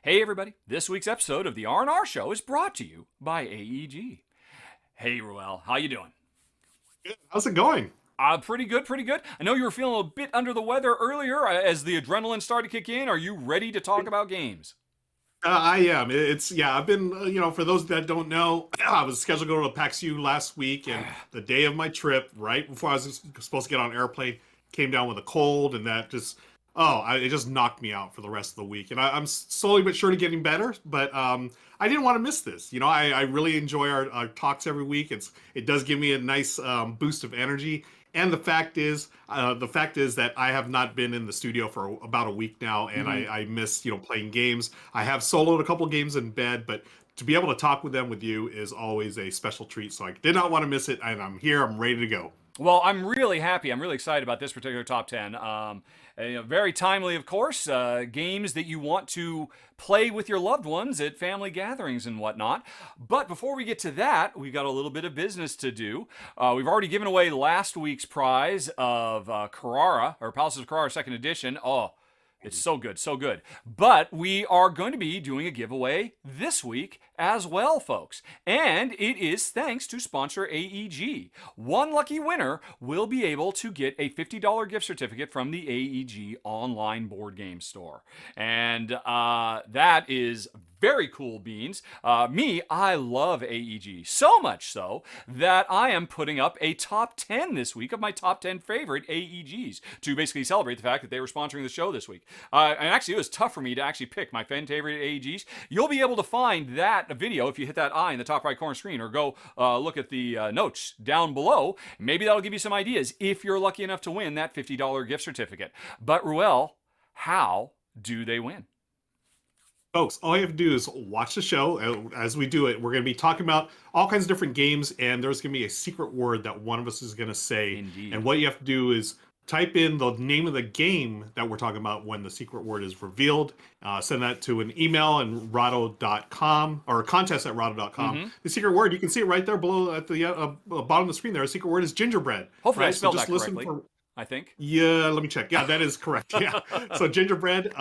Hey everybody, this week's episode of the R&R Show is brought to you by AEG. Hey Ruel, how you doing? Good. How's it going? Pretty good, pretty good. I know you were feeling a bit under the weather earlier as the adrenaline started to kick in. Are you ready to talk about games? I am. It's yeah. I've been, for those that don't know, I was scheduled to go to PAX U last week, and the day of my trip, right before I was supposed to get on an airplane, came down with a cold, and that just, it just knocked me out for the rest of the week. And I'm slowly but surely getting better, but I didn't want to miss this. I really enjoy our talks every week. It does give me a nice boost of energy. And the fact is that I have not been in the studio for about a week now, and Mm-hmm. I miss playing games. I have soloed a couple games in bed, but to be able to talk with them with you is always a special treat. So I did not want to miss it, and I'm here. I'm ready to go. Well, I'm really happy. I'm really excited about this particular top 10. Very timely, of course. Games that you want to play with your loved ones at family gatherings and whatnot. But before we get to that, we've got a little bit of business to do. We've already given away last week's prize of Carrara, or Palaces of Carrara Second Edition. Oh, it's so good, so good. But we are going to be doing a giveaway this week as well, folks. And it is thanks to sponsor AEG. One lucky winner will be able to get a $50 gift certificate from the AEG online board game store. And that is very cool beans. I love AEG. So much so that I am putting up a top 10 this week of my top 10 favorite AEGs to basically celebrate the fact that they were sponsoring the show this week. And actually, it was tough for me to actually pick my 10 favorite AEGs. You'll be able to find that video if you hit that I in the top right corner screen, or go look at the notes down below. Maybe that'll give you some ideas if you're lucky enough to win that $50 gift certificate. But Ruel, how do they win? Folks, all you have to do is watch the show. As we do it, we're going to be talking about all kinds of different games, and there's going to be a secret word that one of us is going to say. And Indeed. what you have to do is type in the name of the game that we're talking about when the secret word is revealed. Send that to an email and rahdo.com, or contest at rahdo.com. Mm-hmm. The secret word, you can see it right there below at the bottom of the screen there. The secret word is gingerbread. Hopefully I Right? So spelled that just listen correctly, for. I think. Yeah, let me check. Yeah, that is correct. Yeah. So gingerbread,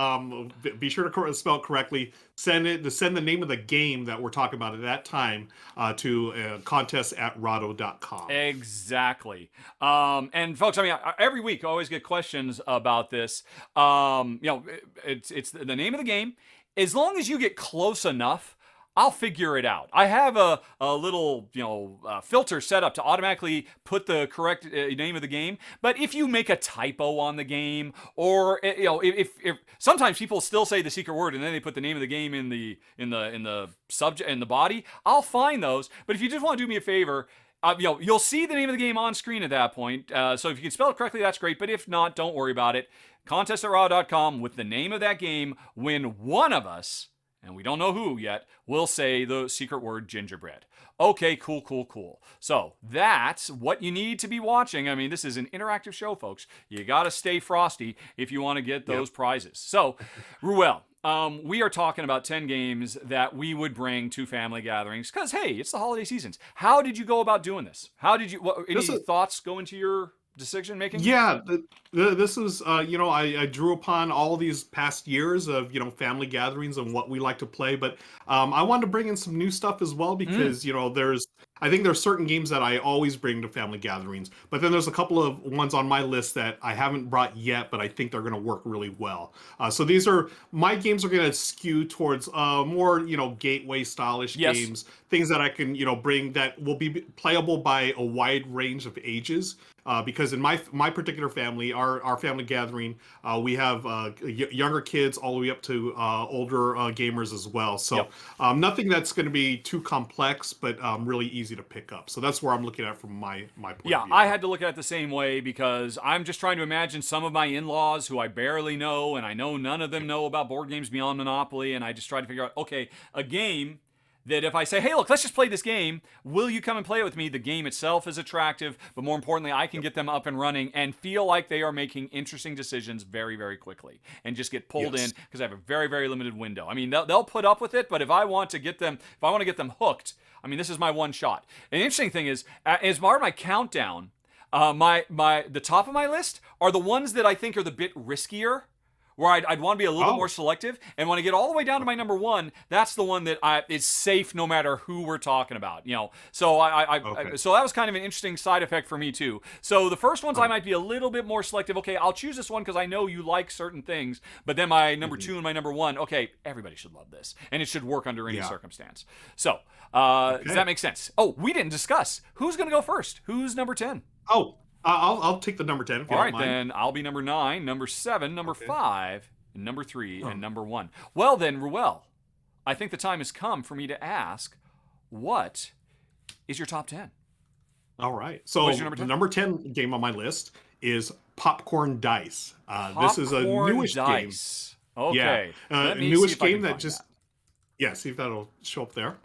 be sure to spell it correctly. Send the name of the game that we're talking about at that time to contest at rahdo.com. Exactly. And folks, I mean, every week I always get questions about this. It's the name of the game. As long as you get close enough, I'll figure it out. I have a little filter set up to automatically put the correct name of the game. But if you make a typo on the game, or if sometimes people still say the secret word and then they put the name of the game in the subject, in the body, I'll find those. But if you just want to do me a favor, you'll see the name of the game on screen at that point. So if you can spell it correctly, that's great. But if not, don't worry about it. Contest at raw.com with the name of that game. When one of us, and we don't know who yet, will say the secret word gingerbread. Okay, cool, cool, cool. So that's what you need to be watching. I mean, this is an interactive show, folks. You got to stay frosty if you want to get those prizes. So, Ruel, we are talking about 10 games that we would bring to family gatherings because, hey, it's the holiday seasons. How did you go about doing this? Any This is thoughts go into your decision making? Yeah, this is I drew upon all these past years of family gatherings and what we like to play, but I wanted to bring in some new stuff as well Mm. because I think there's certain games that I always bring to family gatherings, but then there's a couple of ones on my list that I haven't brought yet, but I think they're going to work really well. So these are my games are going to skew towards more gateway stylish Yes. games, things that I can bring that will be playable by a wide range of ages. Because in my particular family, our family gathering, we have younger kids all the way up to older gamers as well. So Yep. nothing that's going to be too complex, but really easy to pick up. So that's where I'm looking at from my point Yeah, of view. I had to look at it the same way because I'm just trying to imagine some of my in-laws who I barely know, and I know none of them know about board games beyond Monopoly, and I just try to figure out, okay, a game that if I say, hey, look, let's just play this game, will you come and play it with me? The game itself is attractive, but more importantly, I can get them up and running and feel like they are making interesting decisions very, very quickly and just get pulled in Yes. because I have a very, very limited window. I mean, they'll put up with it, but if I want to get them hooked, I mean, this is my one shot. And the interesting thing is, as part of my countdown, the top of my list are the ones that I think are the bit riskier, where I'd want to be a little bit more Oh, selective. And when I get all the way down to my number one, that's the one that is safe no matter who we're talking about. So okay. so that was kind of an interesting side effect for me too. So the first ones I Oh, might be a little bit more selective. Okay, I'll choose this one because I know you like certain things. But then my number mhm. two and my number one, okay, everybody should love this, and it should work under any Yeah. circumstance. So does Okay. that make sense? Oh, we didn't discuss who's going to go first. Who's number 10? Oh, I'll take the number 10 if you All don't right, mind. then I'll be number 9, number 7, number Okay. 5, and number 3, and Oh, number 1. Well, then, Ruel, I think the time has come for me to ask, what is your top 10? all right. What is So your number the 10? number 10 game on my list is Popcorn Dice. This is a Popcorn newish game. dice. Yeah, Okay, let a me see newish if I can game that find just that. yeah. See if that'll show up there.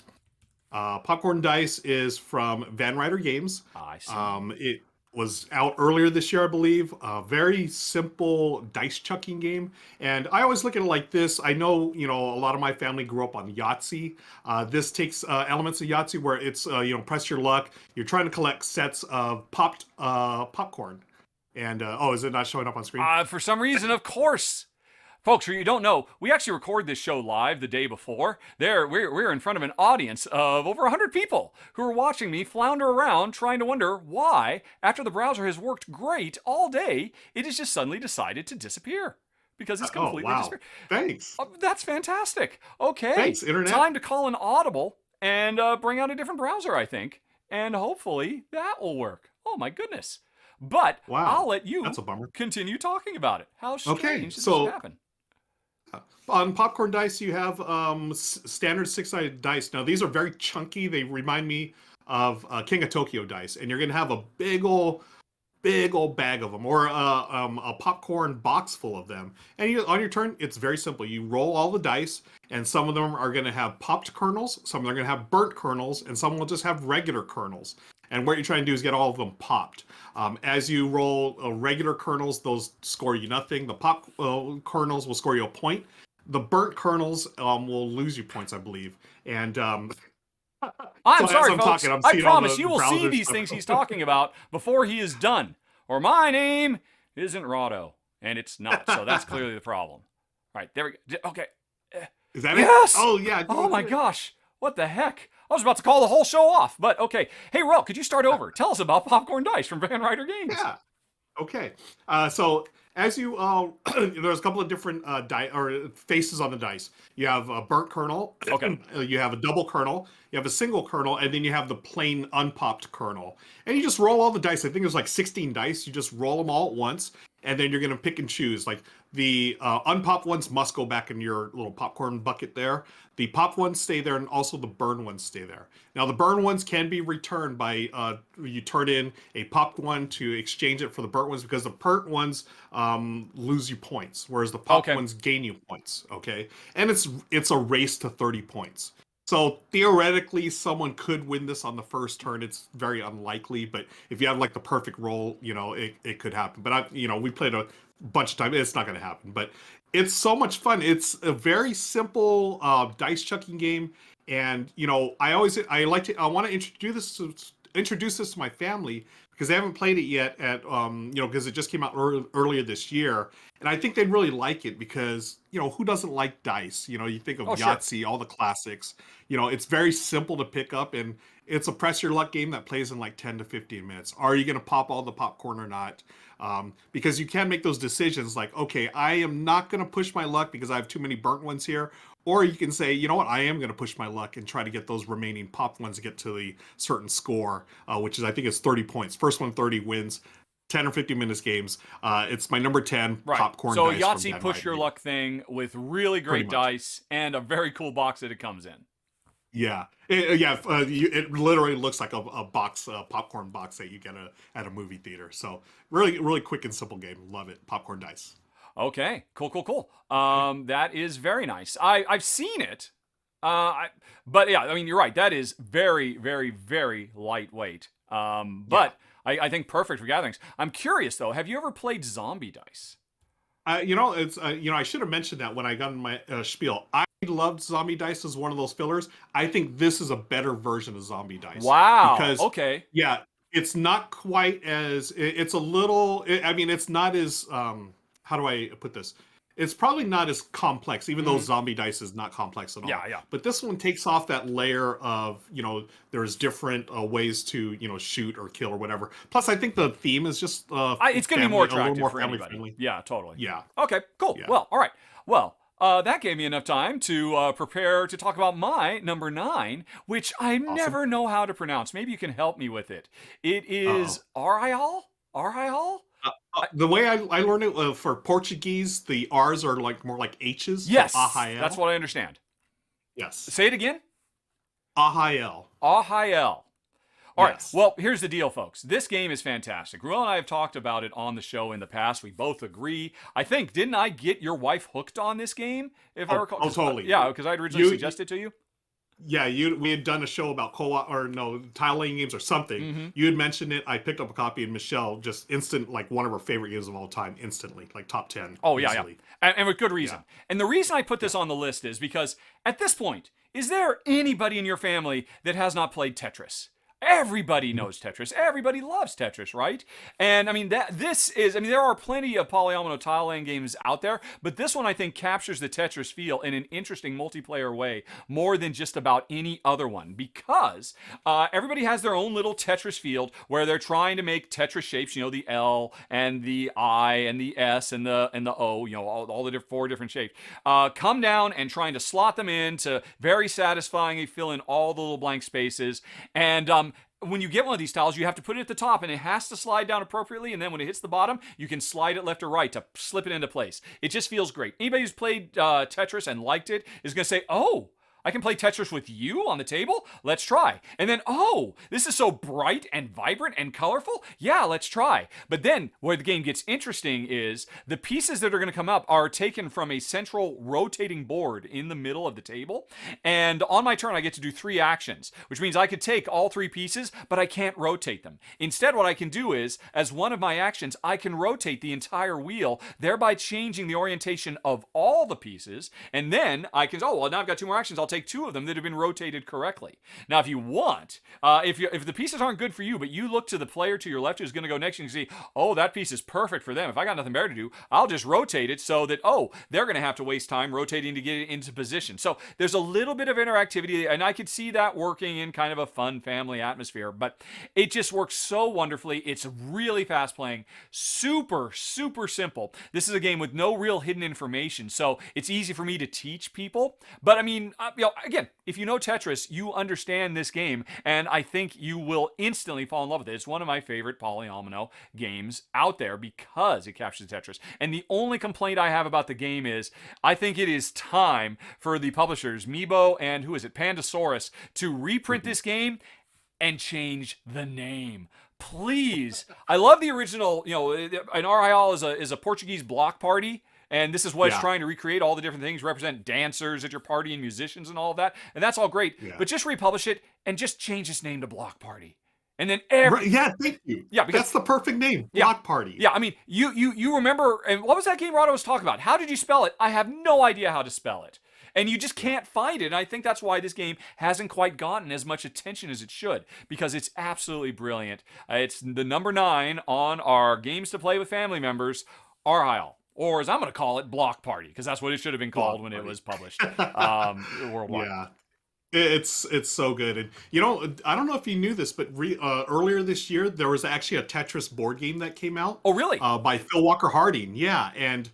Popcorn Dice is from Van Ryder Games. I see. It was out earlier this year, I believe. A very simple dice chucking game, and I always look at it like this. I know, a lot of my family grew up on Yahtzee. This takes elements of Yahtzee where it's, press your luck. You're trying to collect sets of popped popcorn. And oh, is it not showing up on screen? For some reason, of course. Folks, you don't know, we actually record this show live the day before. We're in front of an audience of over 100 people who are watching me flounder around trying to wonder why, after the browser has worked great all day, it has just suddenly decided to disappear. Because it's Oh, completely wow. disappeared. Thanks. That's fantastic. Okay, Thanks, Internet. time to call an audible and bring out a different browser, I think. And hopefully that will work. Oh my goodness. But I'll Wow. let That's you a bummer. continue talking about it. How Okay, strange did this so happen? on popcorn dice, you have standard six-sided dice. Now these are very chunky. They remind me of King of Tokyo dice, and you're gonna have a big old bag of them, or a popcorn box full of them. And on your turn, it's very simple. You roll all the dice, and some of them are going to have popped kernels, some are going to have burnt kernels, and some will just have regular kernels. And what you're trying to do is get all of them popped. As you roll regular kernels, those score you nothing. The pop kernels will score you a point. The burnt kernels will lose you points, I believe. And I'm so as sorry, I'm folks. talking, I'm I seeing all promise the you will see browser these stuff. things he's talking about before he is done. Or my name isn't Rahdo, and it's not. So that's clearly the problem. All right, there we go. Okay. Is that it? Yes! Oh yeah, Oh go my for it. gosh. What the heck? I was about to call the whole show off, but okay. Hey, Rel, could you start over? Tell us about Popcorn Dice from Van Ryder Games. Yeah. Okay. So as you there's a couple of different die or faces on the dice. You have a burnt kernel, Okay. you have a double kernel, you have a single kernel, and then you have the plain unpopped kernel. And you just roll all the dice. I think there's like 16 dice. You just roll them all at once, and then you're gonna pick and choose. Like the unpopped ones must go back in your little popcorn bucket there. The popped ones stay there, and also the burn ones stay there. Now the burn ones can be returned by you turn in a popped one to exchange it for the burnt ones, because the burnt ones lose you points, whereas the popped Okay. ones gain you points. Okay, and it's a race to 30 points. So theoretically, someone could win this on the first turn. It's very unlikely, but if you have like the perfect roll, it could happen. But we played a bunch of times. It's not going to happen, but it's so much fun. It's a very simple dice chucking game, and I want to introduce this to my family because they haven't played it yet because it just came out earlier this year, and I think they'd really like it because who doesn't like dice? You think of Oh, sure. Yahtzee, all the classics. It's very simple to pick up, and it's a press your luck game that plays in like 10 to 15 minutes. Are you going to pop all the popcorn or not? Because you can make those decisions like, okay, I am not going to push my luck because I have too many burnt ones here. Or you can say, you know what, I am going to push my luck and try to get those remaining pop ones to get to the certain score, which is, I think, is 30 points. First one 30 wins. 10 or 15 minutes games. It's my number 10 Right. popcorn So dice from Yahtzee Van push Ryder your Games. luck thing with really Pretty great much. dice and a very cool box that it comes in. Yeah, it literally looks like a box, a popcorn box that you get at a movie theater. So really, really quick and simple game. Love it. Popcorn dice. Okay, cool. Okay. That is very nice. I've seen it, but yeah, I mean you're right. That is very lightweight. Yeah. But I think perfect for gatherings. I'm curious though. Have you ever played zombie dice? It's I should have mentioned that when I got in my spiel. I loved zombie dice as one of those fillers. I think this is a better version of zombie dice Wow. because Okay. yeah, it's not quite as it's a little. I mean, it's not as how do I put this? it's probably not as complex, even though Mhm. zombie dice is not complex at Yeah, all. yeah. But this one takes off that layer of, there's different ways to, shoot or kill or whatever. Plus, I think the theme is just It's going to be more family, a little attractive more for family anybody. friendly. Yeah, totally. Yeah, Okay, cool. yeah. Well, all right. Well, that gave me enough time to prepare to talk about my number 9, which I Awesome. never know how to pronounce. Maybe you can help me with it. It Uh-oh. is Arraial? Arraial? The way I learned it for Portuguese, the R's are like more like H's, so Yes, that's Arraial. what I understand. Yes, Say it again. Arraial. Arraial. All right. Yes. Well, here's the deal, folks. This game is fantastic. Ruel and I have talked about it on the show in the past. We both agree. I think, didn't I get your wife hooked on this game? If I recall. Totally. Yeah, because I'd originally suggested to you. Yeah, we had done a show about co-op or no tile laying games or something. Mm-hmm. You had mentioned it. I picked up a copy, and Michelle just instant like one of her favorite games of all time, instantly like top 10. Oh yeah, easily. yeah, and with good reason. Yeah. And the reason I put this on the list is because at this point, is there anybody in your family that has not played Tetris? Everybody knows Tetris. Everybody loves Tetris, right? And I mean there are plenty of polyomino tile laying games out there, but this one I think captures the Tetris feel in an interesting multiplayer way more than just about any other one, because everybody has their own little Tetris field where they're trying to make Tetris shapes. The L and the I and the S and the O. All the 4 different shapes. Come down and trying to slot them in to very satisfyingly fill in all the little blank spaces. And when you get one of these tiles, you have to put it at the top, and it has to slide down appropriately, and then when it hits the bottom, you can slide it left or right to slip it into place. It just feels great. Anybody who's played Tetris and liked it is going to say, oh, I can play Tetris with you on the table? Let's try. And then, oh, this is so bright and vibrant and colorful? Yeah, let's try. But then, where the game gets interesting is the pieces that are going to come up are taken from a central rotating board in the middle of the table. And on my turn, I get to do 3 actions, which means I could take all 3 pieces, but I can't rotate them. Instead, what I can do is, as one of my actions, I can rotate the entire wheel, thereby changing the orientation of all the pieces. And then I can, now I've got 2 more actions. I'll take 2 of them that have been rotated correctly. Now, if you want, if the pieces aren't good for you, but you look to the player to your left who's going to go next, and you see, oh, that piece is perfect for them. If I got nothing better to do, I'll just rotate it so that, they're going to have to waste time rotating to get it into position. So there's a little bit of interactivity, and I could see that working in kind of a fun family atmosphere, but it just works so wonderfully. It's really fast playing, super, super simple. This is a game with no real hidden information, so it's easy for me to teach people. But I mean, again, if you know Tetris, you understand this game, and I think you will instantly fall in love with it. It's one of my favorite polyomino games out there because it captures Tetris. And the only complaint I have about the game is I think it is time for the publishers, Meebo and Pandasaurus, to reprint this game and change the name. Please. I love the original, an Arraial is a Portuguese block party. And this is what it's trying to recreate, all the different things, represent dancers at your party and musicians and all of that. And that's all great. Yeah. But just republish it and just change its name to Block Party. And then thank you. Yeah, because that's the perfect name, Block Party. Yeah, I mean, you remember, and what was that game Rahdo was talking about? How did you spell it? I have no idea how to spell it. And you just can't find it. And I think that's why this game hasn't quite gotten as much attention as it should, because it's absolutely brilliant. It's the number 9 on our Games to Play with Family Members, Arraial. Or as I'm going to call it, Block Party, because that's what it should have been called when it was published worldwide. Yeah, it's so good. And I don't know if you knew this, but earlier this year there was actually a Tetris board game that came out. Oh, really? By Phil Walker Harding. Yeah, and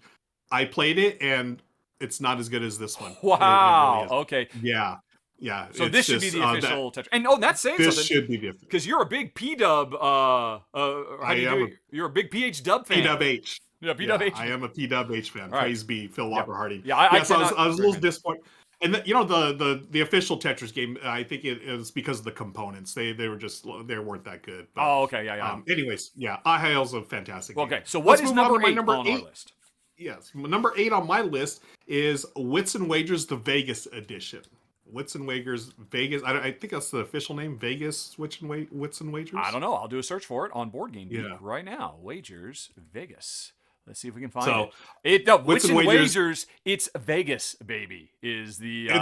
I played it, and it's not as good as this one. Wow. It really okay. Yeah. Yeah. So this should be the official Tetris. And that's saying this something. This should be the official. Because you're a big P-Dub. You're a big PH-Dub fan. P-Dub-H. Yeah, P-Dub-H. I am a P-Dub-H fan. Right. Praise be Phil Walker Harding. Yeah, I was a little disappointed. And the official Tetris game, I think it is because of the components. They weren't that good. But, okay, yeah. Anyways, Arraial's a fantastic game. Okay, so what is number 8 on our list? Yes, number 8 on my list is Wits and Wagers, the Vegas edition. Wits and Wagers Vegas. I think that's the official name. Vegas Wits and Wagers. I don't know. I'll do a search for it on Board Game Geek right now. Wagers Vegas. Let's see if we can find it. Wits and Wagers. It's Vegas, baby. It's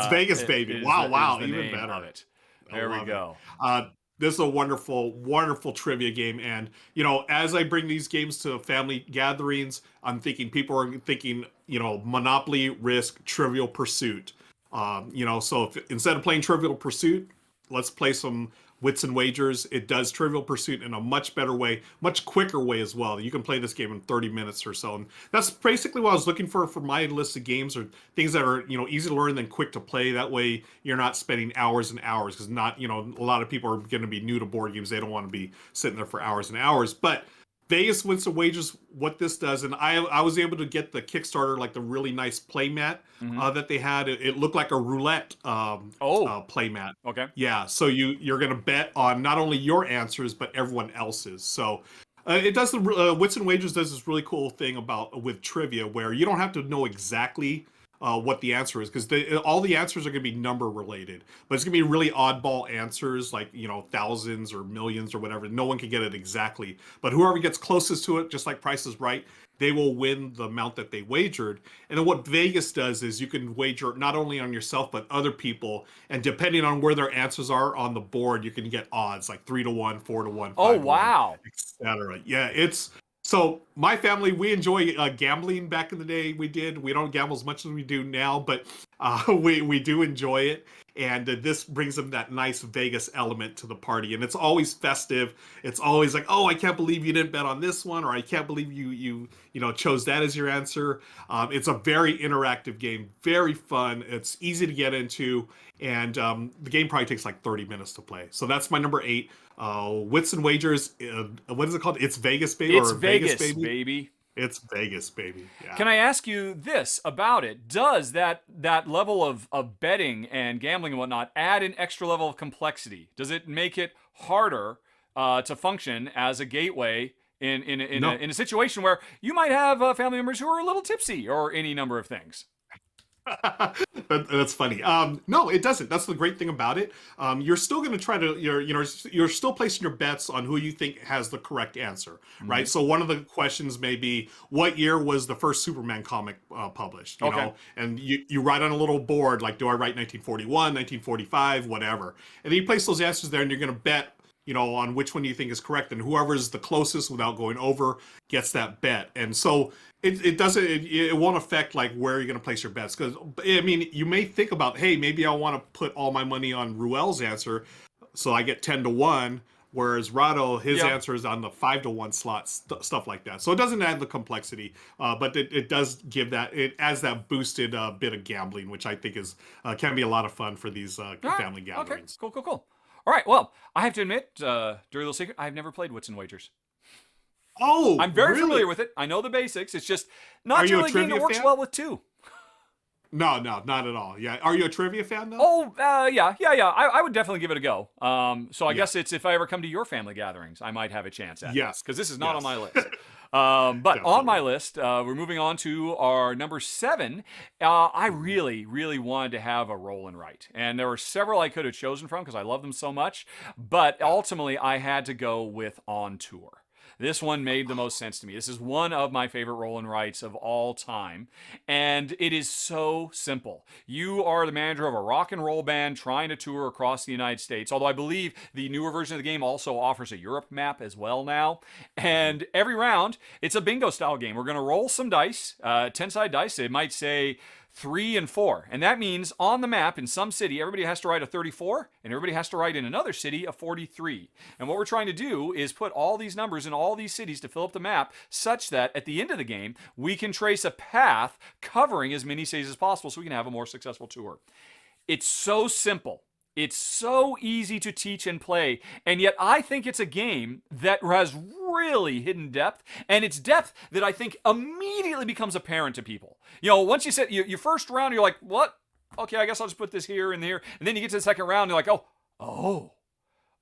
Vegas, baby. Wow. Even better. Of it. There we go. this is a wonderful, wonderful trivia game. And, as I bring these games to family gatherings, I'm thinking people are thinking, Monopoly, Risk, Trivial Pursuit. So if, instead of playing Trivial Pursuit, let's play some Wits and Wagers. It does Trivial Pursuit in a much better way, much quicker way as well. You can play this game in 30 minutes or so. And that's basically what I was looking for my list of games, or things that are, easy to learn and quick to play. That way you're not spending hours and hours, because a lot of people are going to be new to board games. They don't want to be sitting there for hours and hours. But Vegas Wits and Wagers, what this does, and I was able to get the Kickstarter, like the really nice play mat that they had. It looked like a roulette play mat. Okay. Yeah, so you're going to bet on not only your answers, but everyone else's. So it does Wits and Wagers does this really cool thing with trivia, where you don't have to know exactly what the answer is, because all the answers are going to be number related, but it's going to be really oddball answers, like thousands or millions or whatever. No one can get it exactly, but whoever gets closest to it, just like Price is Right, they will win the amount that they wagered. And then what Vegas does is you can wager not only on yourself but other people, and depending on where their answers are on the board, you can get odds like 3-1, 4-1. Oh wow! Etc. Yeah, so my family, we enjoy gambling. Back in the day, we did. We don't gamble as much as we do now, but we do enjoy it. And this brings them that nice Vegas element to the party. And it's always festive. It's always like, oh, I can't believe you didn't bet on this one, or I can't believe you chose that as your answer. It's a very interactive game, very fun. It's easy to get into, and the game probably takes like 30 minutes to play. So that's my number 8. Wits and Wagers. What is it called? It's Vegas, baby. It's Vegas, baby. It's Vegas, baby. Yeah. Can I ask you this about it? Does that level of betting and gambling and whatnot add an extra level of complexity? Does it make it harder to function as a gateway in a situation where you might have family members who are a little tipsy, or any number of things? That's funny. No, it doesn't. That's the great thing about it. You're still going to try to you're still placing your bets on who you think has the correct answer, right? So one of the questions may be, what year was the first Superman comic published? You know, and you write on a little board, like, do I write 1941, 1945, whatever, and then you place those answers there, and you're going to bet on which one you think is correct, and whoever's the closest without going over gets that bet. And so it won't affect like where you're going to place your bets, because I mean, you may think about, hey, maybe I want to put all my money on Ruel's answer, so I get 10-1, whereas Rahdo, his answer is on the 5-1 slot, stuff like that. So it doesn't add the complexity, but it does give that, it adds that boosted bit of gambling, which I think is can be a lot of fun for these family gatherings. Okay, cool. All right, well, I have to admit, dirty little secret, I've never played Wits and Wagers. Oh, I'm very familiar with it. I know the basics. It's just not really a game that works well with 2. No, not at all. Yeah, are you a trivia fan though? Oh, yeah. I would definitely give it a go. So I guess it's, if I ever come to your family gatherings, I might have a chance at it. Yes, because this is not on my list. But on my list, we're moving on to our number 7. I really, really wanted to have a roll and write, and there were several I could have chosen from because I love them so much. But ultimately, I had to go with On Tour. This one made the most sense to me. This is one of my favorite roll and writes of all time, and it is so simple. You are the manager of a rock and roll band trying to tour across the United States, although I believe the newer version of the game also offers a Europe map as well now. And every round, it's a bingo style game. We're going to roll some dice, 10-sided dice. It might say 3 and 4. And that means on the map in some city, everybody has to write a 34, and everybody has to write in another city a 43. And what we're trying to do is put all these numbers in all these cities to fill up the map, such that at the end of the game, we can trace a path covering as many cities as possible so we can have a more successful tour. It's so simple. It's so easy to teach and play, and yet I think it's a game that has really hidden depth, and it's depth that I think immediately becomes apparent to people. Once you set your first round, you're like, what? Okay, I guess I'll just put this here and there, and then you get to the second round, and you're like,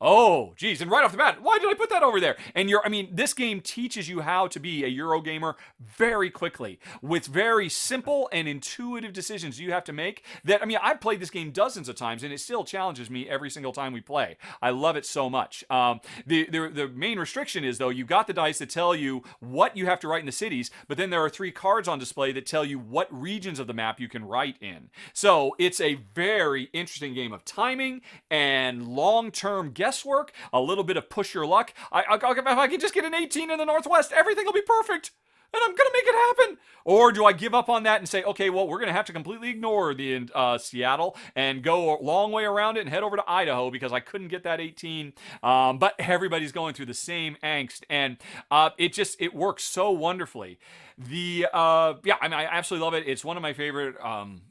oh, geez, and right off the bat, why did I put that over there? And this game teaches you how to be a Eurogamer very quickly with very simple and intuitive decisions you have to make that, I've played this game dozens of times and it still challenges me every single time we play. I love it so much. The main restriction is, though, you've got the dice that tell you what you have to write in the cities, but then there are 3 cards on display that tell you what regions of the map you can write in. So it's a very interesting game of timing and long-term guessing guesswork, a little bit of push your luck. If I can just get an 18 in the Northwest, everything will be perfect. And I'm going to make it happen. Or do I give up on that and say, okay, well, we're going to have to completely ignore the Seattle and go a long way around it and head over to Idaho because I couldn't get that 18. But everybody's going through the same angst. And it works so wonderfully. I absolutely love it. It's one of my favorite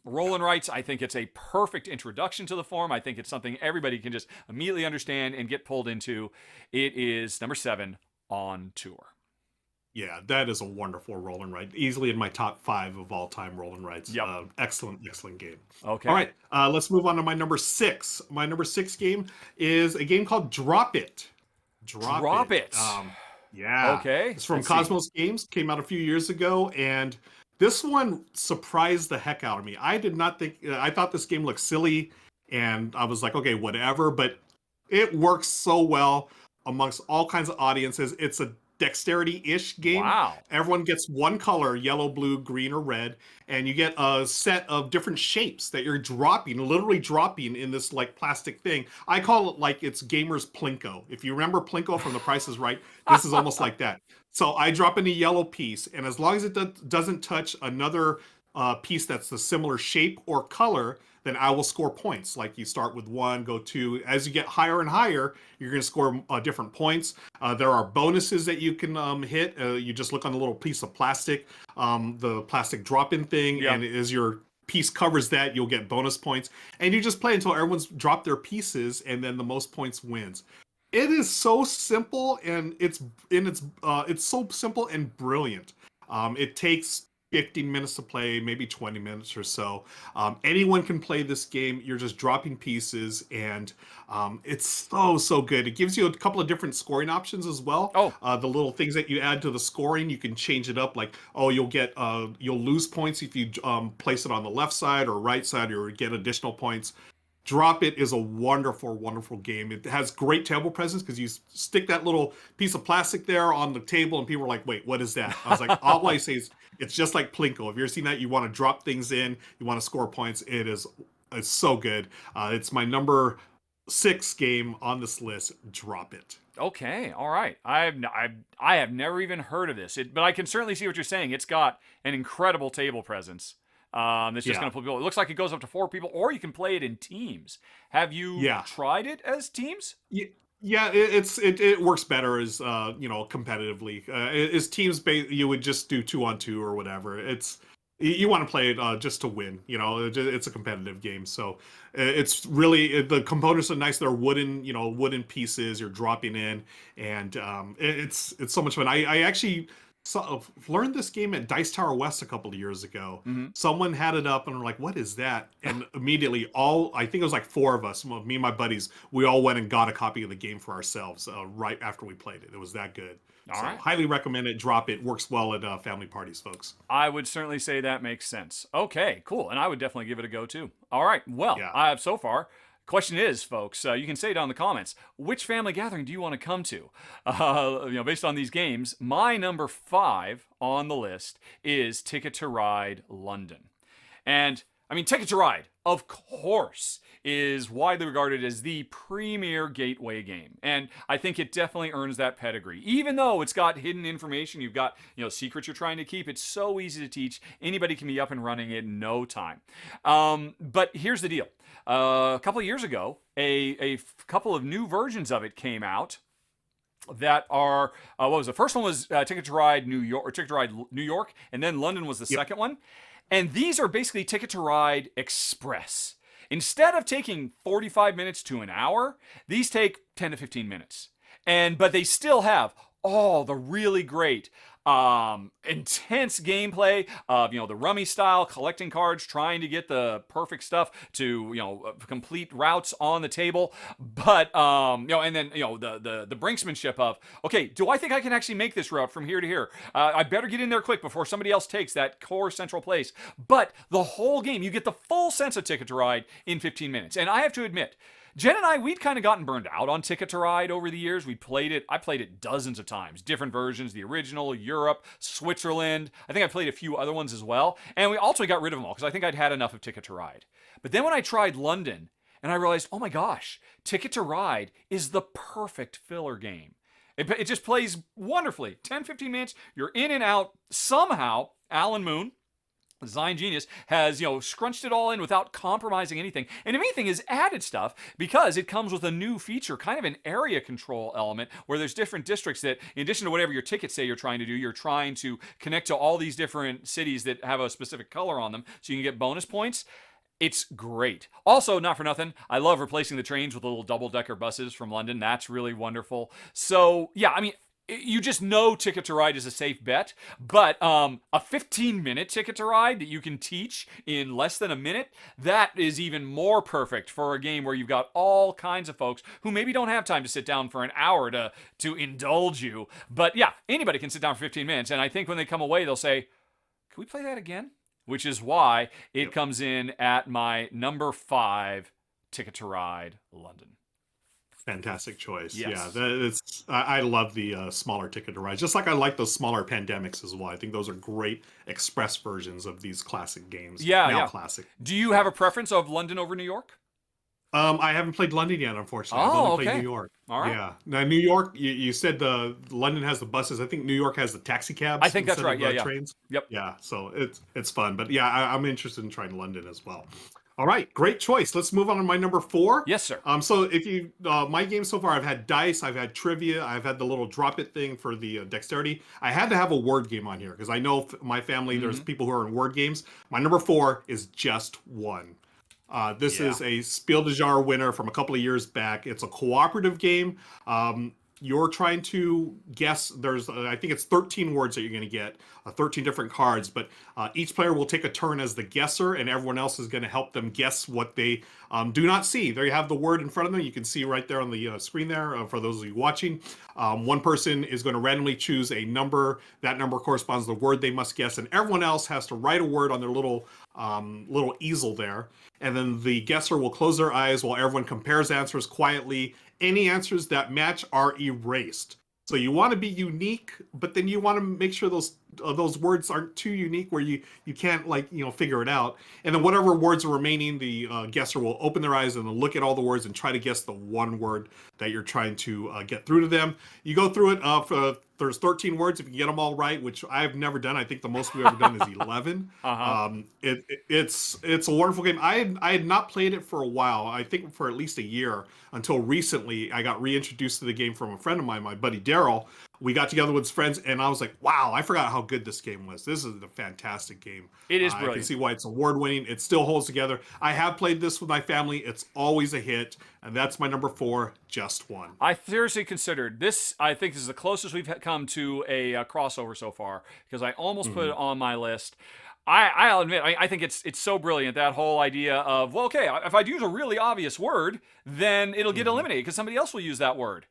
roll and writes. I think it's a perfect introduction to the form. I think it's something everybody can just immediately understand and get pulled into. It is number 7 on tour. Yeah, that is a wonderful roll and write. Easily in my top 5 of all time roll and writes. Yep. Excellent game. Okay. All right, let's move on to my number 6. My number 6 game is a game called Drop It. Drop It. Yeah. Okay. It's from Cosmos Games. Came out a few years ago, and this one surprised the heck out of me. I did not think. I thought this game looked silly, and I was like, okay, whatever. But it works so well amongst all kinds of audiences. It's a dexterity-ish game. Wow. Everyone gets one color, yellow, blue, green, or red, and you get a set of different shapes that you're literally dropping in this like plastic thing. I call it like it's gamers Plinko. If you remember Plinko from The Price is Right, this is almost like that. So I drop in a yellow piece, and as long as it doesn't touch another piece that's the similar shape or color, then I will score points. Like you start with 1, go 2. As you get higher and higher, you're going to score different points. There are bonuses that you can hit. You just look on the little piece of plastic, the plastic drop-in thing, and as your piece covers that, you'll get bonus points. And you just play until everyone's dropped their pieces, and then the most points wins. It is so simple, and it's so simple and brilliant. It takes 15 minutes to play, maybe 20 minutes or so. Anyone can play this game. You're just dropping pieces, and it's so good. It gives you a couple of different scoring options as well. The little things that you add to the scoring, you can change it up. Like, you'll lose points if you place it on the left side or right side, or get additional points. Drop It is a wonderful game. It has great table presence because you stick that little piece of plastic there on the table and people are like, wait, what is that? I was like, all I say is it's just like Plinko. If you're seeing that, you want to drop things in, you want to score points. It's so good. It's my number 6 game on this list. Drop It. Okay, all right. I have never even heard of this, but I can certainly see what you're saying. It's got an incredible table presence. It's just going to put people. It looks like it goes up to 4 people, or you can play it in teams. Have you tried it as teams? Yeah, it works better as competitively. As teams, you would just do 2-on-2 or whatever. You want to play it just to win. It's a competitive game, so it's really the components are nice. They're wooden pieces you're dropping in, and it's so much fun. I actually learned this game at Dice Tower West a couple of years ago. Someone had it up and we're like, what is that? And immediately I think it was like 4 of us, me and my buddies, we all went and got a copy of the game for ourselves right after we played it. It was that good. All right. Highly recommend it. Drop It. Works well at family parties, folks. I would certainly say that makes sense. Okay, cool. And I would definitely give it a go too. All right. Well, so far, question is, folks, you can say it down in the comments. Which family gathering do you want to come to? Based on these games, my number 5 on the list is Ticket to Ride London. And I mean, Ticket to Ride, of course, is widely regarded as the premier gateway game. And I think it definitely earns that pedigree. Even though it's got hidden information, you've got, secrets you're trying to keep, it's so easy to teach. Anybody can be up and running in no time. But here's the deal. A couple of years ago, a couple of new versions of it came out that are, the first one was Ticket to Ride New York, and then London was the second one. And these are basically Ticket to Ride Express. Instead of taking 45 minutes to an hour, these take 10 to 15 minutes. But they still have all the really great intense gameplay of the rummy style, collecting cards, trying to get the perfect stuff to complete routes on the table. But and then the brinksmanship of, okay, do I think I can actually make this route from here to here? I better get in there quick before somebody else takes that core central place. But the whole game, you get the full sense of Ticket to Ride in 15 minutes. And I have to admit, Jen and I, we'd kind of gotten burned out on Ticket to Ride over the years. I played it dozens of times. Different versions, the original, Europe, Switzerland. I think I played a few other ones as well. And we ultimately got rid of them all because I think I'd had enough of Ticket to Ride. But then when I tried London, and I realized, oh my gosh, Ticket to Ride is the perfect filler game. It just plays wonderfully. 10, 15 minutes, you're in and out. Somehow, Alan Moon, design genius, has scrunched it all in without compromising anything, and if anything has added stuff, because it comes with a new feature, kind of an area control element, where there's different districts that, in addition to whatever your tickets say you're trying to do, you're trying to connect to all these different cities that have a specific color on them, so you can get bonus points. It's great. Also, not for nothing, I love replacing the trains with little double-decker buses from London. That's really wonderful. So, yeah, I mean, you just know Ticket to Ride is a safe bet, but a 15-minute Ticket to Ride that you can teach in less than a minute, that is even more perfect for a game where you've got all kinds of folks who maybe don't have time to sit down for an hour to indulge you. But yeah, anybody can sit down for 15 minutes, and I think when they come away, they'll say, can we play that again? Which is why it comes in at my number 5, Ticket to Ride, London. Fantastic choice. Yes. Yeah, I love the smaller Ticket to Ride. Just like I like those smaller Pandemics as well. I think those are great express versions of these classic games. Yeah. Classic. Do you have a preference of London over New York? I haven't played London yet, unfortunately. I've only played New York. All right. Yeah. Now, New York, you said London has the buses. I think New York has the taxi cabs. I think that's right. Yeah. Trains. Yep. Yeah. So it's fun, but yeah, I'm interested in trying London as well. All right, great choice. Let's move on to my number 4. Yes, sir. So if you my game so far, I've had dice, I've had trivia, I've had the little drop it thing for the dexterity. I had to have a word game on here because I know my family there's people who are in word games. My number 4 is Just One. This is a Spiel des Jahres winner from a couple of years back. It's a cooperative game. You're trying to guess. There's, I think it's 13 words that you're going to get, 13 different cards, but each player will take a turn as the guesser, and everyone else is going to help them guess what they do not see. There you have the word in front of them. You can see right there on the screen there for those of you watching. One person is going to randomly choose a number. That number corresponds to the word they must guess, and everyone else has to write a word on their little easel there. And then the guesser will close their eyes while everyone compares answers quietly. Any answers that match are erased. So you want to be unique, but then you want to make sure those words aren't too unique where you can't figure it out. And then whatever words are remaining, the guesser will open their eyes and look at all the words and try to guess the one word that you're trying to get through to them. You go through it. There's 13 words. If you get them all right, which I've never done, I think the most we've ever done is 11. It's a wonderful game. I had not played it for a while. I think for at least a year, until recently I got reintroduced to the game from a friend of mine, my buddy Daryl. We got together with his friends, and I was like, wow, I forgot how good this game was. This is a fantastic game. It is brilliant. I can see why it's award-winning. It still holds together. I have played this with my family. It's always a hit, and that's my number 4, Just One. I seriously considered this. I think this is the closest we've come to a crossover so far, because I almost put it on my list. I'll admit, I think it's so brilliant, that whole idea of, well, okay, if I use a really obvious word, then it'll get eliminated because somebody else will use that word.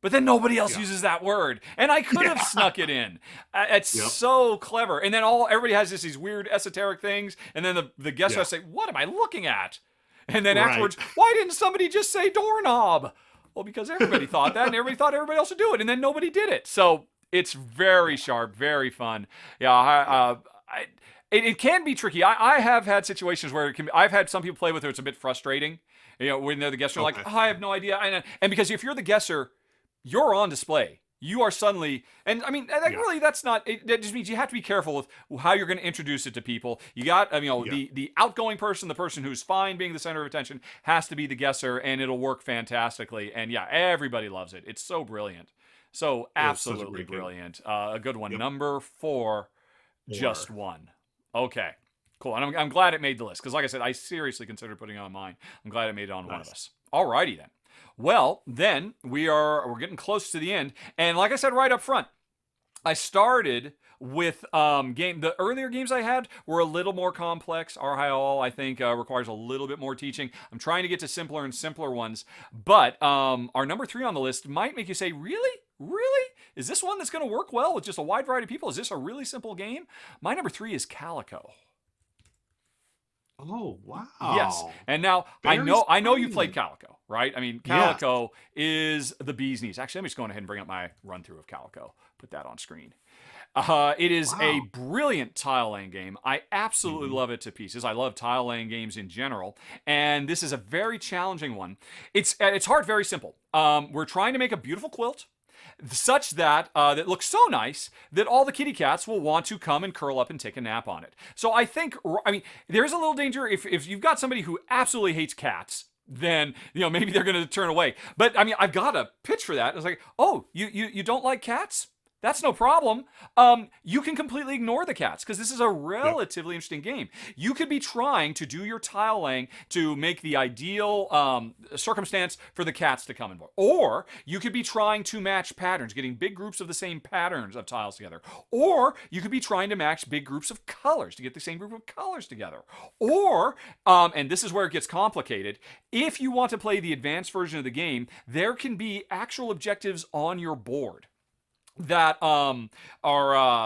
But then nobody else uses that word, and I could have snuck it in. It's so clever. And then everybody has these weird esoteric things, and then the guest has to say, "What am I looking at?" And then afterwards, why didn't somebody just say doorknob? Well, because everybody thought that, and everybody thought everybody else would do it, and then nobody did it. So it's very sharp, very fun. Yeah, it can be tricky. I have had situations where I've had some people play with it. It's a bit frustrating. When they're the guesser, like, oh, I have no idea. And because if you're the guesser, you're on display. You are suddenly, and I mean, really, that's not. That just means you have to be careful with how you're going to introduce it to people. You got, the outgoing person, the person who's fine being the center of attention, has to be the guesser, and it'll work fantastically. And yeah, everybody loves it. It's so brilliant, so absolutely brilliant. A good one. Number 4, Just One. Okay, cool. And I'm glad it made the list because, like I said, I seriously considered putting it on mine. I'm glad it made it on one of us. Alrighty then. Well, then we're getting close to the end, and like I said right up front, I started with the earlier games I had were a little more complex. Arraial, I think, requires a little bit more teaching. I'm trying to get to simpler and simpler ones, but our number 3 on the list might make you say, really? Really? Is this one that's going to work well with just a wide variety of people? Is this a really simple game? My number 3 is Calico. Oh, wow. Yes. And now I know you played Calico, right? I mean, Calico is the bee's knees. Actually, I'm just going ahead and bring up my run through of Calico. Put that on screen. It is a Wow. brilliant tile laying game. I absolutely Hmm. love it to pieces. I love tile laying games in general, and this is a very challenging one. It's at its heart very simple. We're trying to make a beautiful quilt, such that that looks so nice that all the kitty cats will want to come and curl up and take a nap on it. So I mean, there's a little danger if you've got somebody who absolutely hates cats. Then maybe they're going to turn away. But I mean, I've got a pitch for that. It's like, oh, you don't like cats? That's no problem. You can completely ignore the cats because this is a Yep. relatively interesting game. You could be trying to do your tile laying to make the ideal circumstance for the cats to come in. Or you could be trying to match patterns, getting big groups of the same patterns of tiles together. Or you could be trying to match big groups of colors to get the same group of colors together. Or, and this is where it gets complicated, if you want to play the advanced version of the game, there can be actual objectives on your board that are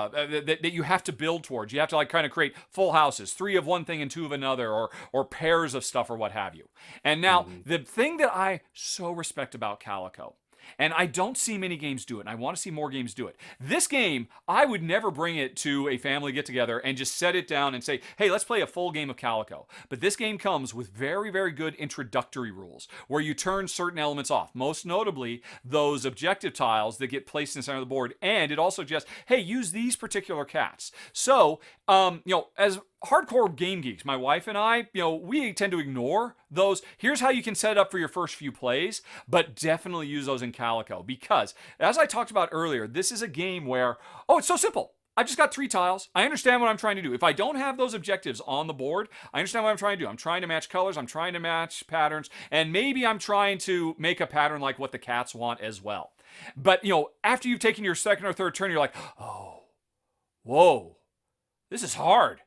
that you have to build towards. You have to like kind of create full houses, 3 of one thing and 2 of another, or pairs of stuff or what have you. And now Hmm. the thing that I so respect about Calico, and I don't see many games do it, and I want to see more games do it. This game, I would never bring it to a family get together and just set it down and say, hey, let's play a full game of Calico. But this game comes with very, very good introductory rules where you turn certain elements off, most notably those objective tiles that get placed in the center of the board. And it also suggests, hey, use these particular cats. So, as hardcore game geeks, my wife and I, we tend to ignore those. Here's how you can set it up for your first few plays, but definitely use those in Calico because, as I talked about earlier, this is a game where, oh, it's so simple. I've just got 3 tiles. I understand what I'm trying to do. If I don't have those objectives on the board, I understand what I'm trying to do. I'm trying to match colors, I'm trying to match patterns, and maybe I'm trying to make a pattern like what the cats want as well. But, after you've taken your second or third turn, you're like, oh, whoa, this is hard.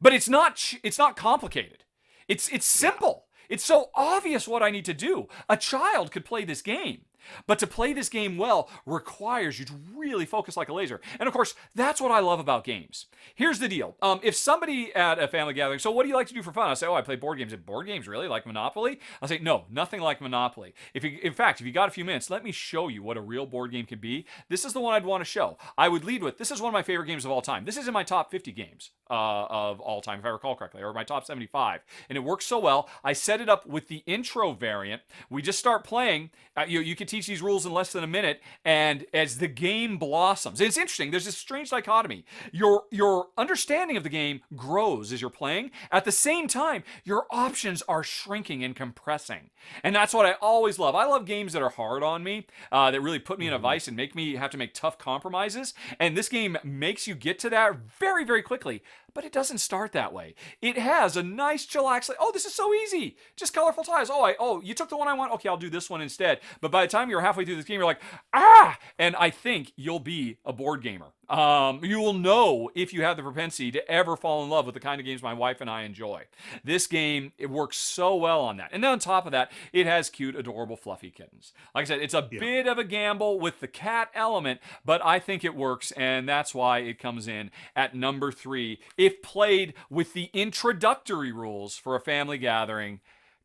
But it's not complicated. It's Yeah. simple. It's so obvious what I need to do. A child could play this game. But to play this game well requires you to really focus like a laser. And of course, that's what I love about games. Here's the deal. If somebody at a family gathering, so what do you like to do for fun? I say, oh, I play board games. Board games, really? Like Monopoly? I'll say, no, nothing like Monopoly. In fact, if you got a few minutes, let me show you what a real board game can be. This is the one I'd want to show. I would lead with, this is one of my favorite games of all time. This is in my top 50 games of all time, if I recall correctly, or my top 75. And it works so well. I set it up with the intro variant. We just start playing. You can teach these rules in less than a minute, and as the game blossoms, and it's interesting. There's this strange dichotomy. Your understanding of the game grows as you're playing. At the same time, your options are shrinking and compressing, and that's what I always love. I love games that are hard on me, that really put me in a Hmm. vice and make me have to make tough compromises. And this game makes you get to that very, very quickly. But it doesn't start that way. It has a nice chillax. Like, oh, this is so easy. Just colorful tiles. Oh, you took the one I want. Okay, I'll do this one instead. But by the time you're halfway through this game, you're like, ah! And I think you'll be a board gamer. You will know if you have the propensity to ever fall in love with the kind of games my wife and I enjoy. This game, it works so well on that. And then on top of that, it has cute, adorable, fluffy kittens. Like I said, it's a Yeah. bit of a gamble with the cat element, but I think it works, and that's why it comes in at number 3. If played with the introductory rules for a family gathering,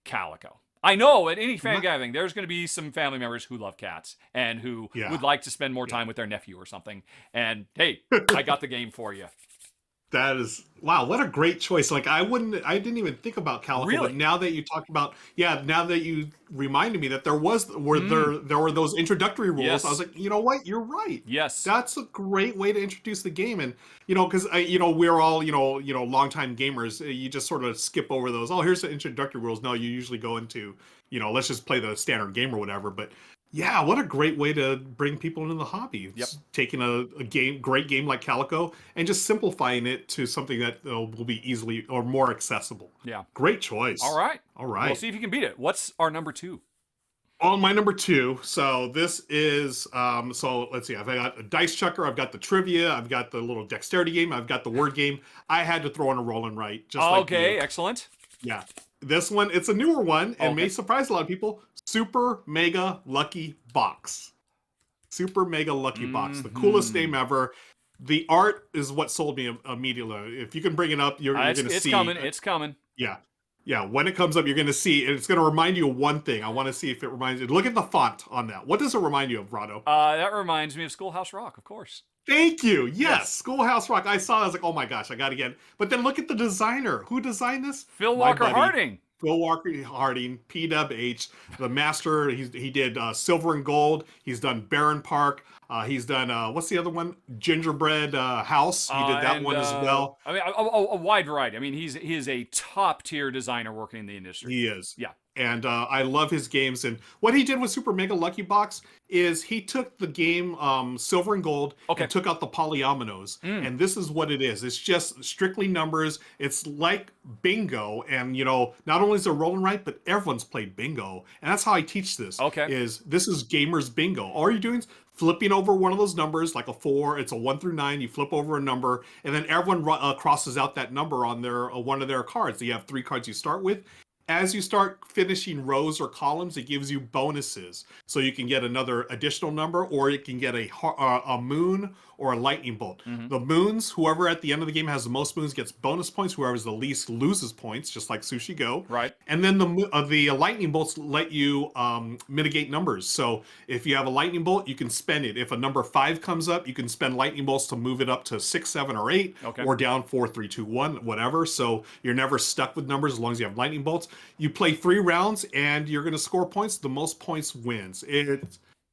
Calico. I know at any family My- gathering, there's going to be some family members who love cats and who yeah. would like to spend more Yeah. time with their nephew or something. And hey, I got the game for you. That is wow, what a great choice. Like I didn't even think about Calico, but Really? now that you talked about yeah, now that you reminded me that there were those introductory rules, I was Yes. like, you know what? You're right. Yes. That's a great way to introduce the game. And because we're all, longtime gamers, you just sort of skip over those. Oh, here's the introductory rules. No, you usually go into, let's just play the standard game or whatever. But yeah, what a great way to bring people into the hobby. Yep. It's taking a great game like Calico, and just simplifying it to something that will be easily or more accessible. Yeah. Great choice. All right. All We'll right. see if you can beat it. What's our number 2? On my number 2, so this is so let's see. I've got a dice chucker, I've got the trivia, I've got the little dexterity game, I've got the word game. I had to throw in a roll and write, just like Okay, you. excellent. Yeah. This one, it's a newer one and may Okay. surprise a lot of people. Super Mega Lucky Box. Super Mega Lucky Box. The coolest name ever. The art is what sold me immediately. If you can bring it up, you're going to It's see. coming. It's coming. Yeah. Yeah, when it comes up, you're going to see, and it's going to remind you of one thing. I want to see if it reminds you. Look at the font on that. What does it remind you of, Rahdo? That reminds me of Schoolhouse Rock, of course. Thank you. Yes, Yes. Schoolhouse Rock. I saw it. I was like, oh my gosh, I got to get it. But then look at the designer. Who designed this? Phil My Walker buddy, Harding. Phil Walker Harding, PWH, the master. He did Silver and Gold. He's done Barren Park. He's done, what's the other one? Gingerbread House. He did that And one as well. I mean, a wide variety. I mean, he is a top tier designer working in the industry. He is. Yeah. And I love his games. And what he did with Super Mega Lucky Box is he took the game Silver and Gold Okay. and took out the polyominoes. And this is what it is. It's just strictly numbers. It's like bingo. And, not only is it rolling right, but everyone's played bingo. And that's how I teach this. Okay. This is gamers bingo. All you're doing is flipping over one of those numbers, like a 4, it's a 1 through 9, you flip over a number, and then everyone crosses out that number on their one of their cards. So you have 3 cards you start with. As you start finishing rows or columns, it gives you bonuses. So you can get another additional number, or you can get a moon or a lightning bolt. The moons, whoever at the end of the game has the most moons gets bonus points. Whoever's the least loses points, just like Sushi Go. Right. And then the lightning bolts let you mitigate numbers. So if you have a lightning bolt, you can spend it. If a number 5 comes up, you can spend lightning bolts to move it up to 6, 7, or 8, or down 4, 3, 2, 1, whatever. So you're never stuck with numbers as long as you have lightning bolts. You play 3 rounds and you're going to score points. The most points wins.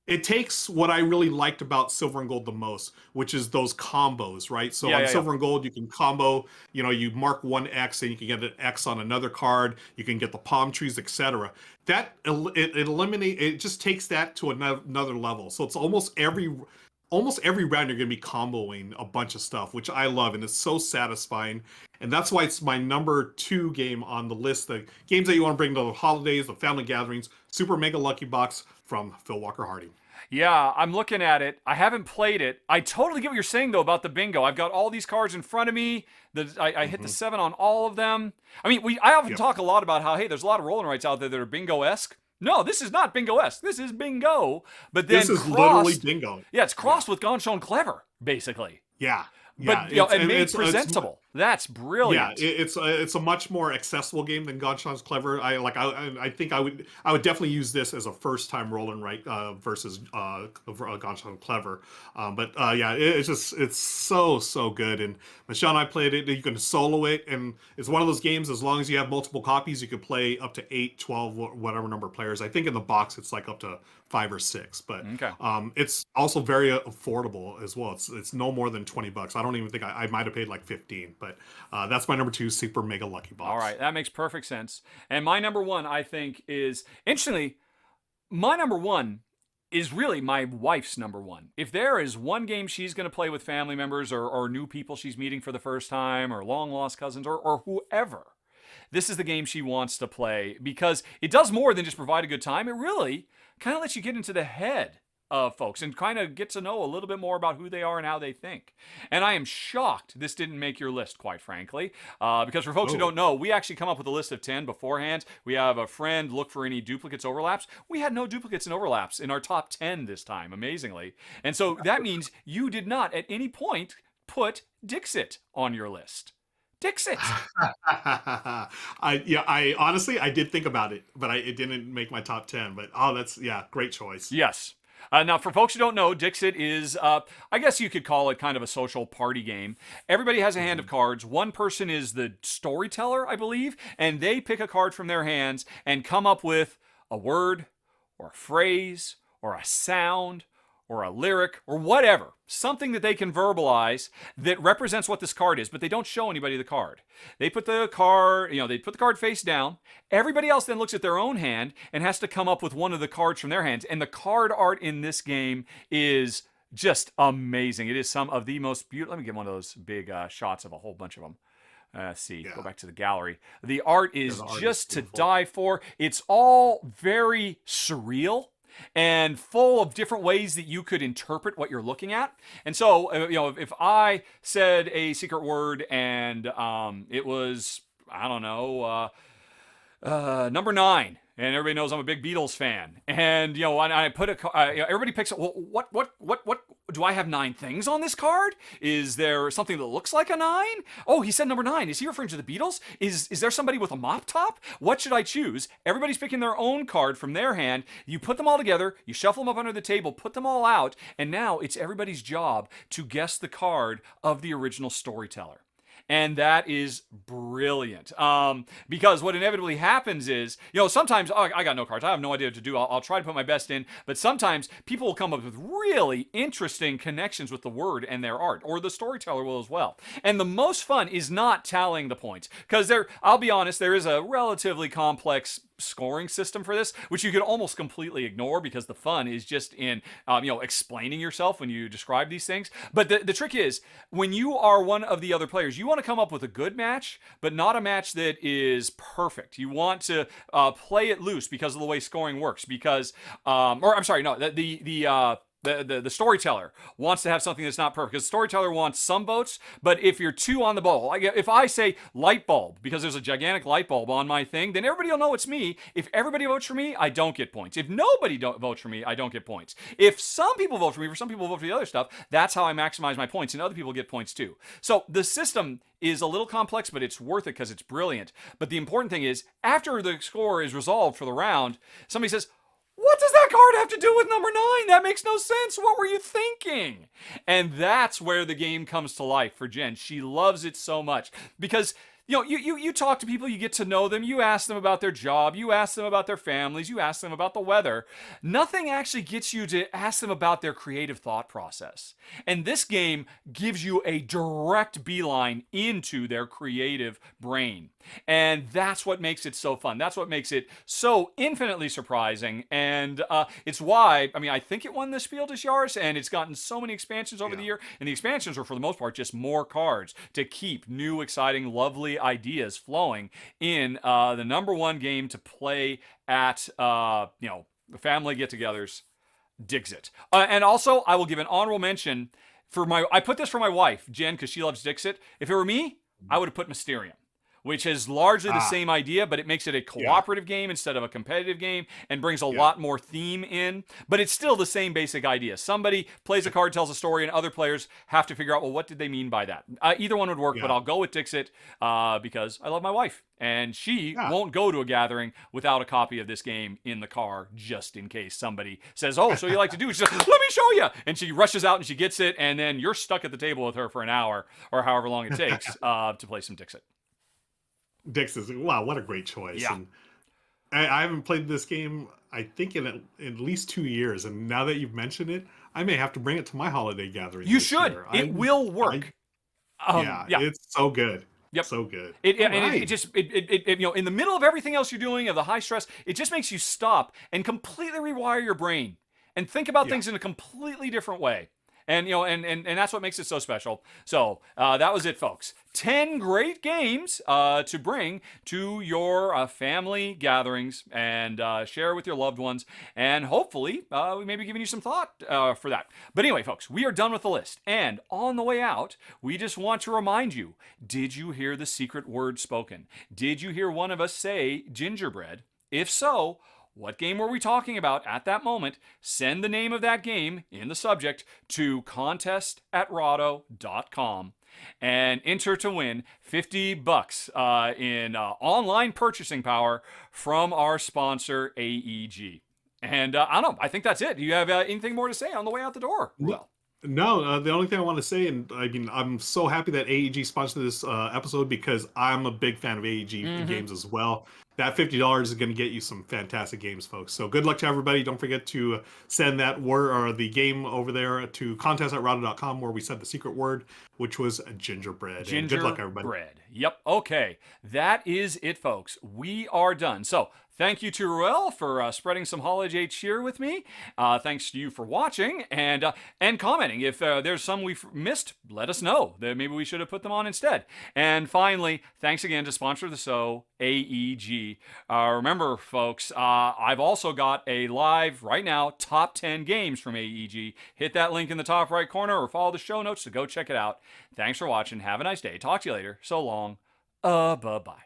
It takes what I really liked about Silver and Gold the most, which is those combos, right? So on Silver and Gold, you can combo, you mark one X and you can get an X on another card. You can get the palm trees, etc. That it just takes that to another level. So it's almost every round you're going to be comboing a bunch of stuff, which I love, and it's so satisfying. And that's why it's my number 2 game on the list. The games that you want to bring to the holidays, the family gatherings, Super Mega Lucky Box from Phil Walker Harding. Yeah, I'm looking at it. I haven't played it. I totally get what you're saying, though, about the bingo. I've got all these cards in front of me. I hit the 7 on all of them. I mean, I often talk a lot about how, hey, there's a lot of roll and writes out there that are bingo-esque. No, this is not bingo-esque. This is bingo. But then this is literally bingo. Yeah, it's crossed with Gone Shown Clever, basically. Yeah. But and made presentable. That's brilliant. Yeah, it's a much more accessible game than Gonshan's Clever. I think I would definitely use this as a first time roll and write versus Gonshan Clever. It's so good. And Michelle and I played it. You can solo it, and it's one of those games. As long as you have multiple copies, you could play up to 8, 12, whatever number of players. I think in the box it's like up to 5 or 6. But it's also very affordable as well. It's no more than $20. I don't even think I might have paid like 15. But that's my number 2 Super Mega Lucky Box. All right, that makes perfect sense. And my number 1, I think, is interestingly, my number 1 is really my wife's number 1. If there is one game she's going to play with family members or new people she's meeting for the first time or long lost cousins or whoever, this is the game she wants to play because it does more than just provide a good time. It really kind of lets you get into the head of folks and kind of get to know a little bit more about who they are and how they think. And I am shocked this didn't make your list, quite frankly, because for folks who don't know, we actually come up with a list of 10 beforehand. We have a friend look for any duplicates, overlaps. We had no duplicates and overlaps in our top 10 this time, amazingly. And so that means you did not at any point put Dixit on your list. Dixit. I honestly, I did think about it, but it didn't make my top 10. But that's great choice. Yes. Now, for folks who don't know, Dixit is, I guess you could call it kind of a social party game. Everybody has a hand of cards. One person is the storyteller, I believe, and they pick a card from their hands and come up with a word or a phrase or a sound or a lyric or whatever, something that they can verbalize that represents what this card is, but they don't show anybody the card. They put the card, they put the card face down. Everybody else then looks at their own hand and has to come up with one of the cards from their hands. And the card art in this game is just amazing. It is some of the most beautiful. Let me get one of those big shots of a whole bunch of them. Go back to the gallery. The art is just to die for. It's all very surreal and full of different ways that you could interpret what you're looking at. And so, if I said a secret word and it was, I don't know, number 9, and everybody knows I'm a big Beatles fan, and I put everybody picks up. Well, what do I have 9 things on this card? Is there something that looks like a 9? Oh, he said number 9. Is he referring to the Beatles? Is there somebody with a mop top? What should I choose? Everybody's picking their own card from their hand. You put them all together, you shuffle them up under the table, put them all out, and now it's everybody's job to guess the card of the original storyteller. And that is brilliant. Because what inevitably happens is, sometimes, I got no cards. I have no idea what to do. I'll try to put my best in. But sometimes people will come up with really interesting connections with the word and their art, or the storyteller will as well. And the most fun is not tallying the points. Because I'll be honest, there is a relatively complex scoring system for this, which you can almost completely ignore because the fun is just in explaining yourself when you describe these things. But the trick is, when you are one of the other players, you want to come up with a good match, but not a match that is perfect. You want to play it loose because of the way scoring works. Because the storyteller wants to have something that's not perfect, because the storyteller wants some votes, but if you're 2 on the ball, like if I say light bulb because there's a gigantic light bulb on my thing, then everybody will know it's me. If everybody votes for me, I don't get points. If nobody votes for me, I don't get points. If some people vote for me, for some people vote for the other stuff, that's how I maximize my points, and other people get points too. So the system is a little complex, but it's worth it because it's brilliant. But the important thing is, after the score is resolved for the round, somebody says, what does that card have to do with number 9? That makes no sense. What were you thinking? And that's where the game comes to life for Jen. She loves it so much because you talk to people, you get to know them, you ask them about their job, you ask them about their families, you ask them about the weather. Nothing actually gets you to ask them about their creative thought process. And this game gives you a direct beeline into their creative brain. And that's what makes it so fun. That's what makes it so infinitely surprising. And it's why, I think it won the Spiel des Jahres, and it's gotten so many expansions over the year. And the expansions are, for the most part, just more cards to keep new, exciting, lovely ideas flowing in the number 1 game to play at, family get-togethers, Dixit. And also, I will give an honorable mention I put this for my wife, Jen, because she loves Dixit. If it were me, I would have put Mysterium, which is largely the same idea, but it makes it a cooperative game instead of a competitive game and brings a lot more theme in. But it's still the same basic idea. Somebody plays a card, tells a story, and other players have to figure out, well, what did they mean by that? Either one would work, but I'll go with Dixit because I love my wife. And she won't go to a gathering without a copy of this game in the car, just in case somebody says, oh, so you like to do it? She says, let me show you. And she rushes out and she gets it, and then you're stuck at the table with her for an hour or however long it takes to play some Dixit. Dixit, wow, what a great choice. Yeah. And I haven't played this game, I think, in at least 2 years. And now that you've mentioned it, I may have to bring it to my holiday gathering. You should. It will work. It's so good. Yep. So good. It just in the middle of everything else you're doing, of the high stress, it just makes you stop and completely rewire your brain and think about things in a completely different way. And and that's what makes it so special. So that was it, folks. 10 great games to bring to your family gatherings and share with your loved ones, and hopefully we may be giving you some thought for that. But anyway, folks, we are done with the list, and on the way out, we just want to remind you: did you hear the secret word spoken? Did you hear one of us say gingerbread? If so, what game were we talking about at that moment? Send the name of that game in the subject to contest@rahdo.com and enter to win $50 in online purchasing power from our sponsor, AEG. And I don't know, I think that's it. Do you have anything more to say on the way out the door? Well, No, the only thing I want to say, and I'm so happy that AEG sponsored this episode because I'm a big fan of AEG games as well. That $50 is going to get you some fantastic games, folks. So good luck to everybody. Don't forget to send that word or the game over there to contest@rahdo.com, where we said the secret word, which was gingerbread. And good luck, everybody. Gingerbread. Yep. Okay. That is it, folks. We are done. So thank you to Arraial for spreading some holiday cheer with me. Thanks to you for watching and commenting. If there's some we've missed, let us know. Maybe we should have put them on instead. And finally, thanks again to sponsor the show, AEG. Remember, folks, I've also got a live, right now, top 10 games from AEG. Hit that link in the top right corner or follow the show notes to go check it out. Thanks for watching. Have a nice day. Talk to you later. So long. Bye-bye.